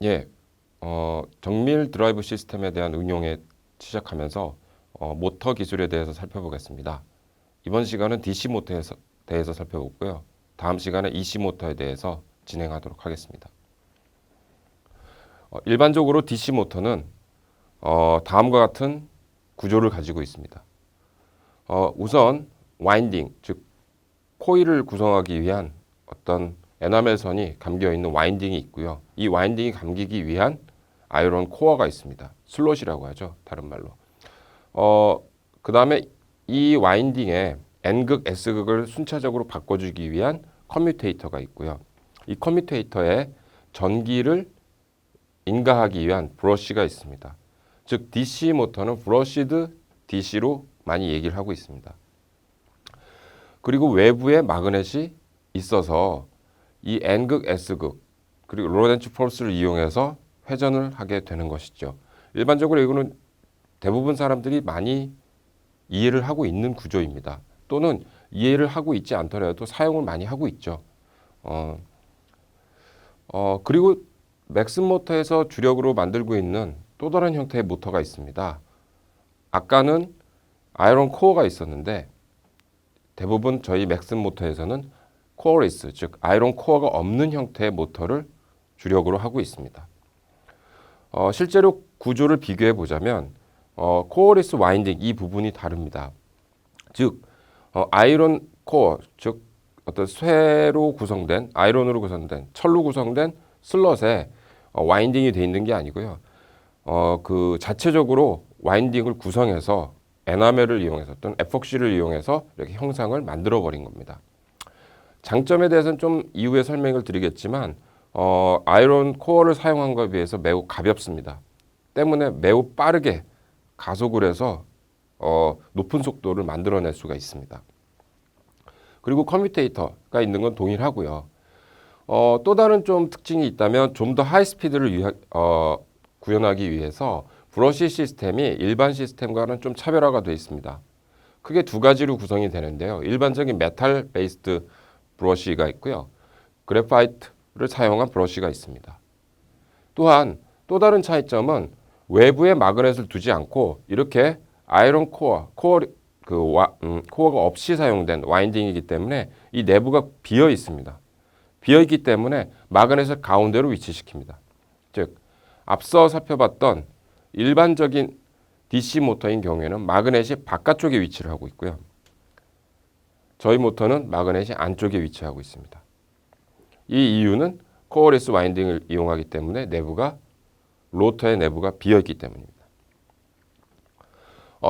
예, 정밀 드라이브 시스템에 대한 응용에 시작하면서 모터 기술에 대해서 살펴보겠습니다. 이번 시간은 DC 모터에 대해서 살펴보고요. 다음 시간에 EC 모터에 대해서 진행하도록 하겠습니다. 일반적으로 DC 모터는 다음과 같은 구조를 가지고 있습니다. 우선 와인딩, 즉 코일을 구성하기 위한 어떤 에나멜 선이 감겨 있는 와인딩이 있고요. 이 와인딩이 감기기 위한 아이론 코어가 있습니다. 슬롯이라고 하죠. 다른 말로. 그 다음에 이 와인딩에 N극, S극을 순차적으로 바꿔주기 위한 커뮤테이터가 있고요. 이 커뮤테이터에 전기를 인가하기 위한 브러쉬가 있습니다. 즉 DC 모터는 브러쉬드 DC로 많이 얘기를 하고 있습니다. 그리고 외부에 마그넷이 있어서 이 N극, S극 그리고 로렌츠 폴스를 이용해서 회전을 하게 되는 것이죠. 일반적으로 이거는 대부분 사람들이 많이 이해를 하고 있는 구조입니다. 또는 이해를 하고 있지 않더라도 사용을 많이 하고 있죠. 그리고 맥슨 모터에서 주력으로 만들고 있는 또 다른 형태의 모터가 있습니다. 아까는 아이론 코어가 있었는데 대부분 저희 맥슨 모터에서는 코어리스, 즉 아이론 코어가 없는 형태의 모터를 주력으로 하고 있습니다. 실제로 구조를 비교해 보자면 코어리스 와인딩 이 부분이 다릅니다. 즉 아이론 코어, 즉 어떤 쇠로 구성된 아이론으로 구성된 철로 구성된 슬롯에 와인딩이 되어 있는 게 아니고요. 그 자체적으로 와인딩을 구성해서 에나멜을 이용해서 또는 에폭시를 이용해서 이렇게 형상을 만들어 버린 겁니다. 장점에 대해서는 좀 이후에 설명을 드리겠지만 아이론 코어를 사용한 것에 비해서 매우 가볍습니다. 때문에 매우 빠르게 가속을 해서 높은 속도를 만들어낼 수가 있습니다. 그리고 커뮤테이터가 있는 건 동일하고요. 또 다른 좀 특징이 있다면 좀 더 하이스피드를 구현하기 위해서 브러쉬 시스템이 일반 시스템과는 좀 차별화가 되어 있습니다. 크게 두 가지로 구성이 되는데요. 일반적인 메탈 베이스드 브러쉬가 있고요. 그래파이트를 사용한 브러쉬가 있습니다. 또한 또 다른 차이점은 외부에 마그넷을 두지 않고 이렇게 아이론 코어가 없이 사용된 와인딩이기 때문에 이 내부가 비어 있습니다. 비어 있기 때문에 마그넷을 가운데로 위치시킵니다. 즉 앞서 살펴봤던 일반적인 DC 모터인 경우에는 마그넷이 바깥쪽에 위치를 하고 있고요. 저희 모터는 마그넷이 안쪽에 위치하고 있습니다. 이 이유는 코어리스 와인딩을 이용하기 때문에 로터의 내부가 비어있기 때문입니다.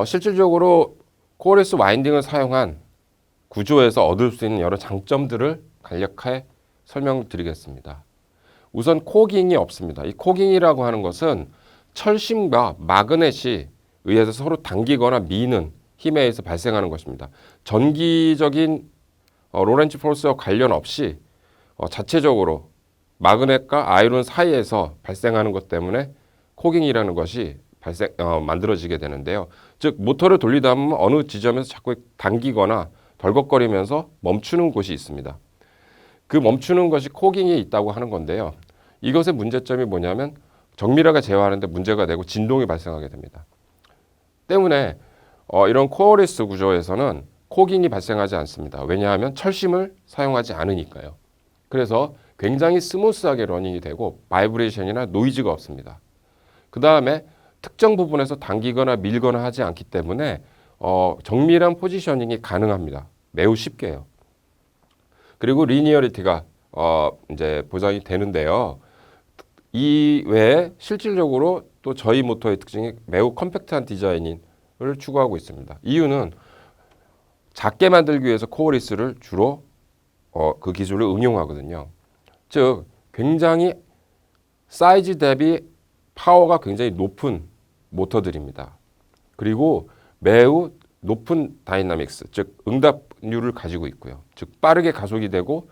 실질적으로 코어리스 와인딩을 사용한 구조에서 얻을 수 있는 여러 장점들을 간략하게 설명드리겠습니다. 우선 코깅이 없습니다. 이 코깅이라고 하는 것은 철심과 마그넷이 의해서 서로 당기거나 미는 힘에 의해서 발생하는 것입니다. 전기적인 로렌츠 폴스와 관련 없이 자체적으로 마그넷과 아이론 사이에서 발생하는 것 때문에 코깅이라는 것이 만들어지게 되는데요. 즉 모터를 돌리다 보면 어느 지점에서 자꾸 당기거나 덜걱거리면서 멈추는 곳이 있습니다. 그 멈추는 것이 코깅이 있다고 하는 건데요. 이것의 문제점이 뭐냐면 정밀하게 제어하는데 문제가 되고 진동이 발생하게 됩니다. 때문에 이런 코어리스 구조에서는 코깅이 발생하지 않습니다. 왜냐하면 철심을 사용하지 않으니까요. 그래서 굉장히 스무스하게 러닝이 되고 바이브레이션이나 노이즈가 없습니다. 그 다음에 특정 부분에서 당기거나 밀거나 하지 않기 때문에 정밀한 포지셔닝이 가능합니다. 매우 쉽게요. 그리고 리니어리티가 이제 보장이 되는데요. 이 외에 실질적으로 또 저희 모터의 특징이 매우 컴팩트한 디자인을 추구하고 있습니다. 이유는 작게 만들기 위해서 코어리스를 주로 그 기술을 응용하거든요. 즉 굉장히 사이즈 대비 파워가 굉장히 높은 모터들입니다. 그리고 매우 높은 다이나믹스, 즉 응답률을 가지고 있고요. 즉 빠르게 가속이 되고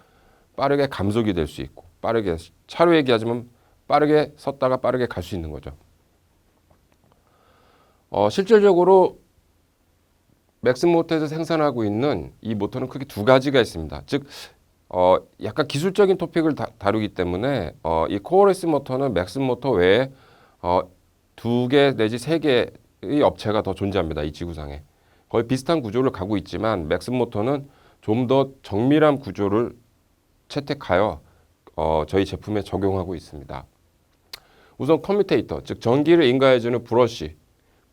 빠르게 감속이 될 수 있고 빠르게 차로 얘기하자면 빠르게 섰다가 빠르게 갈 수 있는 거죠. 실질적으로 맥슨 모터에서 생산하고 있는 이 모터는 크게 두 가지가 있습니다. 즉 약간 기술적인 토픽을 다루기 때문에 이 코어레스 모터는 맥슨 모터 외에 2개 내지 3개의 업체가 더 존재합니다. 이 지구상에. 거의 비슷한 구조를 가고 있지만 맥슨 모터는 좀 더 정밀한 구조를 채택하여 저희 제품에 적용하고 있습니다. 우선 커뮤테이터, 즉 전기를 인가해주는 브러쉬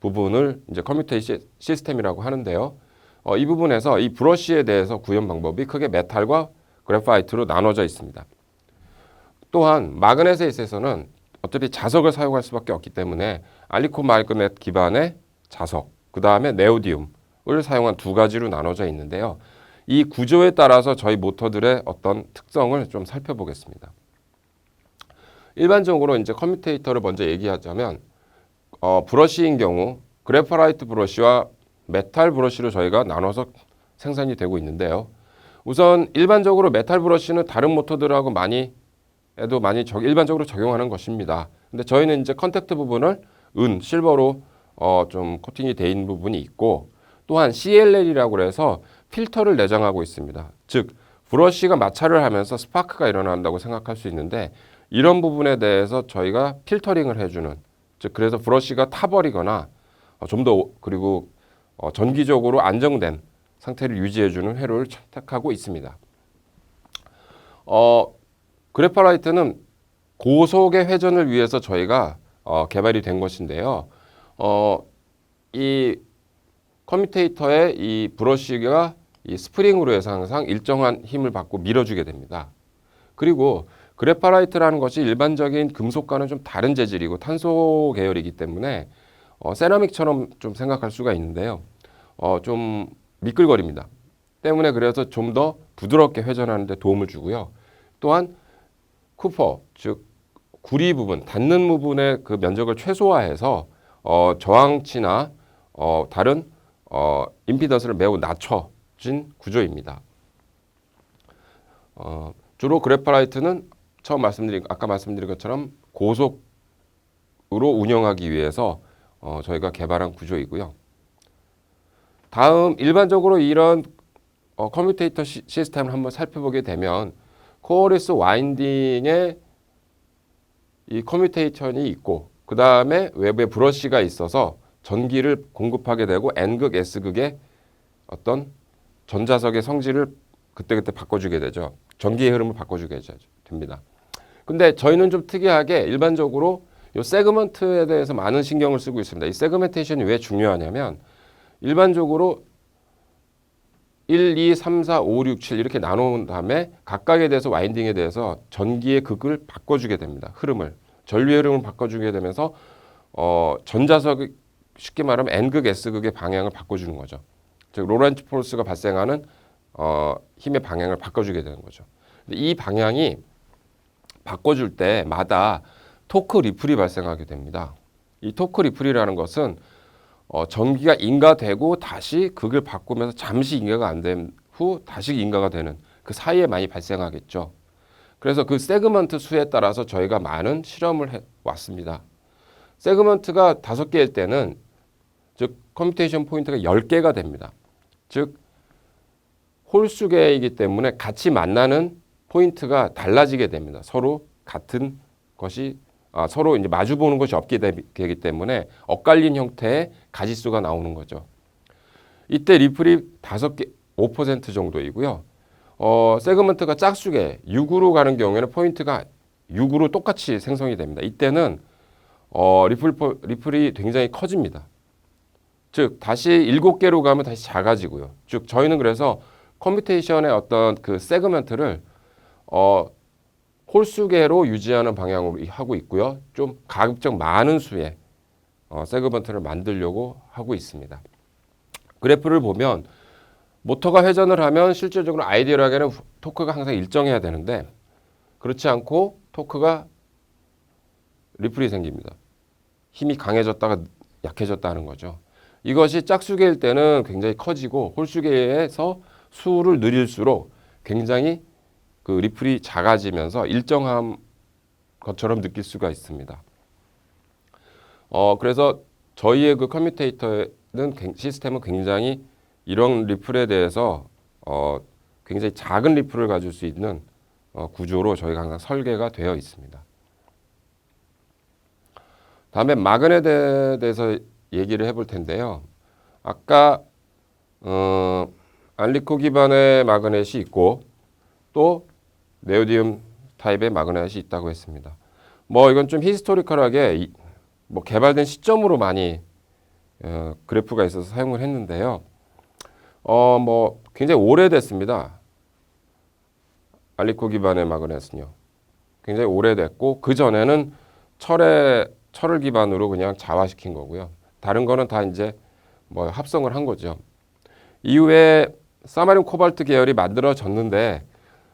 부분을 이제 커뮤테이션 시스템이라고 하는데요. 이 부분에서 이 브러쉬에 대해서 구현 방법이 크게 메탈과 그래파이트로 나눠져 있습니다. 또한 마그넷에 있어서는 어차피 자석을 사용할 수밖에 없기 때문에 알리콘 마그넷 기반의 자석, 그 다음에 네오디움을 사용한 2가지로 나눠져 있는데요. 이 구조에 따라서 저희 모터들의 어떤 특성을 좀 살펴보겠습니다. 일반적으로 이제 커뮤테이터를 먼저 얘기하자면 브러쉬인 경우 그래파이트 브러쉬와 메탈 브러쉬로 저희가 나눠서 생산이 되고 있는데요. 우선 일반적으로 메탈 브러쉬는 다른 모터들하고 많이 일반적으로 적용하는 것입니다. 근데 저희는 이제 컨택트 부분을 실버로 좀 코팅이 되어 있는 부분이 있고, 또한 CLL이라고 해서 필터를 내장하고 있습니다. 즉 브러쉬가 마찰을 하면서 스파크가 일어난다고 생각할 수 있는데, 이런 부분에 대해서 저희가 필터링을 해주는, 즉 그래서 브러쉬가 타버리거나 좀 더 그리고 전기적으로 안정된 상태를 유지해주는 회로를 채택하고 있습니다. 그래파이트는 고속의 회전을 위해서 저희가 개발이 된 것인데요. 이 커뮤테이터의 이 브러쉬가 이 스프링으로 해서 항상 일정한 힘을 받고 밀어주게 됩니다. 그리고 그래파이트라는 것이 일반적인 금속과는 좀 다른 재질이고 탄소 계열이기 때문에 세라믹처럼 좀 생각할 수가 있는데요. 좀 미끌거립니다. 때문에 그래서 좀 더 부드럽게 회전하는 데 도움을 주고요. 또한 쿠퍼, 즉 구리 부분, 닿는 부분의 그 면적을 최소화해서 저항치나 다른 임피던스를 매우 낮춰진 구조입니다. 주로 그래파이트는 아까 말씀드린 것처럼 고속으로 운영하기 위해서 저희가 개발한 구조이고요. 다음 일반적으로 이런 커뮤테이터 시스템을 한번 살펴보게 되면 코어리스 와인딩에 이 커뮤테이션이 있고, 그 다음에 외부에 브러쉬가 있어서 전기를 공급하게 되고 N극, S극의 어떤 전자석의 성질을 그때그때 바꿔주게 되죠. 전기의 흐름을 바꿔주게 됩니다. 근데 저희는 좀 특이하게 일반적으로 이 세그먼트에 대해서 많은 신경을 쓰고 있습니다. 이 세그멘테이션이 왜 중요하냐면 일반적으로 1, 2, 3, 4, 5, 6, 7 이렇게 나눈 다음에 각각에 대해서 와인딩에 대해서 전기의 극을 바꿔주게 됩니다. 흐름을. 전류의 흐름을 바꿔주게 되면서 전자석이 쉽게 말하면 N극, S극의 방향을 바꿔주는 거죠. 즉 로렌츠 포스가 발생하는 힘의 방향을 바꿔주게 되는 거죠. 이 방향이 바꿔줄 때마다 토크 리플이 발생하게 됩니다. 이 토크 리플이라는 것은 전기가 인가되고 다시 극을 바꾸면서 잠시 인가가 안 된 후 다시 인가가 되는 그 사이에 많이 발생하겠죠. 그래서 그 세그먼트 수에 따라서 저희가 많은 실험을 해왔습니다. 세그먼트가 5개일 때는 즉 커뮤테이션 포인트가 10개가 됩니다. 즉 홀수계이기 때문에 같이 만나는 포인트가 달라지게 됩니다. 서로 같은 것이 서로 이제 마주 보는 것이 없게 되기 때문에 엇갈린 형태의 가지수가 나오는 거죠. 이때 리플이 5개, 5% 정도이고요. 세그먼트가 짝수계 6으로 가는 경우에는 포인트가 6으로 똑같이 생성이 됩니다. 이때는 리플이 굉장히 커집니다. 즉 다시 7개로 가면 다시 작아지고요. 즉 저희는 그래서 커뮤테이션의 어떤 그 세그먼트를 홀수계로 유지하는 방향으로 하고 있고요. 좀 가급적 많은 수의 세그먼트를 만들려고 하고 있습니다. 그래프를 보면 모터가 회전을 하면 실질적으로 아이디얼하게는 토크가 항상 일정해야 되는데 그렇지 않고 토크가 리플이 생깁니다. 힘이 강해졌다가 약해졌다는 거죠. 이것이 짝수계일 때는 굉장히 커지고 홀수계에서 수를 늘릴수록 굉장히 그 리플이 작아지면서 일정한 것처럼 느낄 수가 있습니다. 그래서 저희의 그 커뮤테이터는 시스템은 굉장히 이런 리플에 대해서 굉장히 작은 리플을 가질 수 있는 구조로 저희가 항상 설계가 되어 있습니다. 다음에 마그넷에 대해서 얘기를 해볼 텐데요. 아까 알리코 기반의 마그넷이 있고 또 네오디움 타입의 마그넷이 있다고 했습니다. 뭐 이건 좀 히스토리컬하게 뭐 개발된 시점으로 많이 그래프가 있어서 사용을 했는데요. 뭐 굉장히 오래됐습니다. 알리코 기반의 마그넷은요. 굉장히 오래됐고 그 전에는 철을 기반으로 그냥 자화시킨 거고요. 다른 거는 다 이제 뭐 합성을 한 거죠. 이후에 사마린 코발트 계열이 만들어졌는데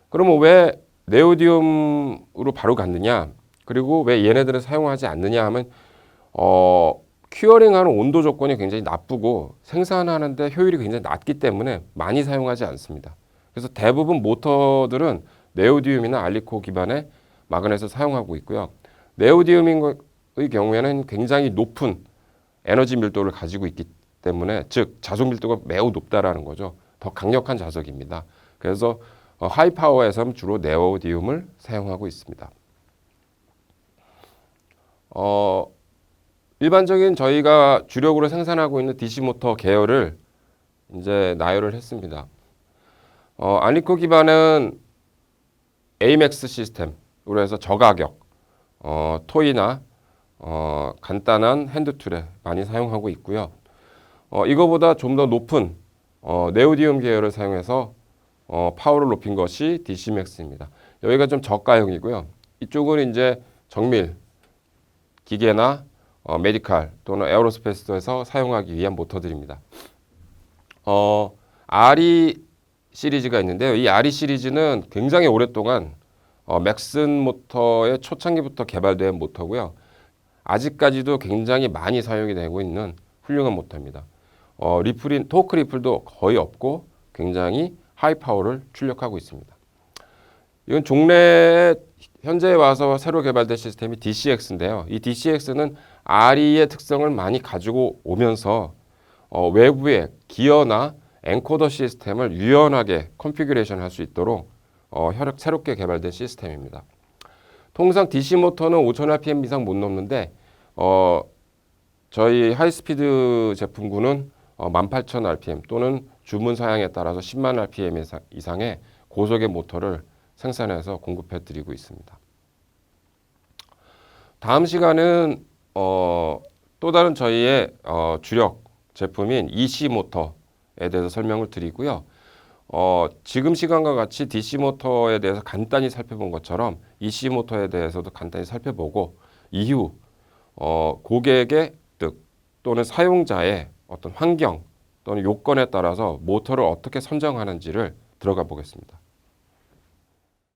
그러면 왜 네오디움으로 바로 갔느냐? 그리고 왜 얘네들은 사용하지 않느냐 하면 큐어링하는 온도 조건이 굉장히 나쁘고 생산하는데 효율이 굉장히 낮기 때문에 많이 사용하지 않습니다. 그래서 대부분 모터들은 네오디움이나 알리코 기반의 마그넷을 사용하고 있고요. 네오디움의 경우에는 굉장히 높은 에너지 밀도를 가지고 있기 때문에 즉 자속 밀도가 매우 높다라는 거죠. 더 강력한 자석입니다. 그래서 하이 파워에서는 주로 네오디움을 사용하고 있습니다. 일반적인 저희가 주력으로 생산하고 있는 DC 모터 계열을 이제 나열을 했습니다. 알리코 기반은 AMAX 시스템으로 해서 저가격, 토이나 간단한 핸드툴에 많이 사용하고 있고요. 이거보다 좀 더 높은 네오디움 계열을 사용해서 파워를 높인 것이 DCMAX입니다. 여기가 좀 저가형이고요. 이쪽은 이제 정밀, 기계나 메디칼 또는 에어로스페이스에서 사용하기 위한 모터들입니다. RE 시리즈가 있는데요. 이 RE 시리즈는 굉장히 오랫동안 맥슨 모터의 초창기부터 개발된 모터고요. 아직까지도 굉장히 많이 사용이 되고 있는 훌륭한 모터입니다. 토크 리플도 거의 없고 굉장히 하이 파워를 출력하고 있습니다. 이건 종래에 현재 와서 새로 개발된 시스템이 DCX인데요. 이 DCX는 RE의 특성을 많이 가지고 오면서 외부에 기어나 엔코더 시스템을 유연하게 컨피규레이션 할 수 있도록 새롭게 개발된 시스템입니다. 통상 DC 모터는 5000rpm 이상 못 넘는데 저희 하이스피드 제품군은 18000rpm 또는 주문 사양에 따라서 10만 rpm 이상의 고속의 모터를 생산해서 공급해 드리고 있습니다. 다음 시간은 또 다른 저희의 주력 제품인 EC 모터에 대해서 설명을 드리고요. 지금 시간과 같이 DC 모터에 대해서 간단히 살펴본 것처럼 EC 모터에 대해서도 간단히 살펴보고 이후 고객의 뜻 또는 사용자의 어떤 환경 또는 요건에 따라서 모터를 어떻게 선정하는지를 들어가 보겠습니다.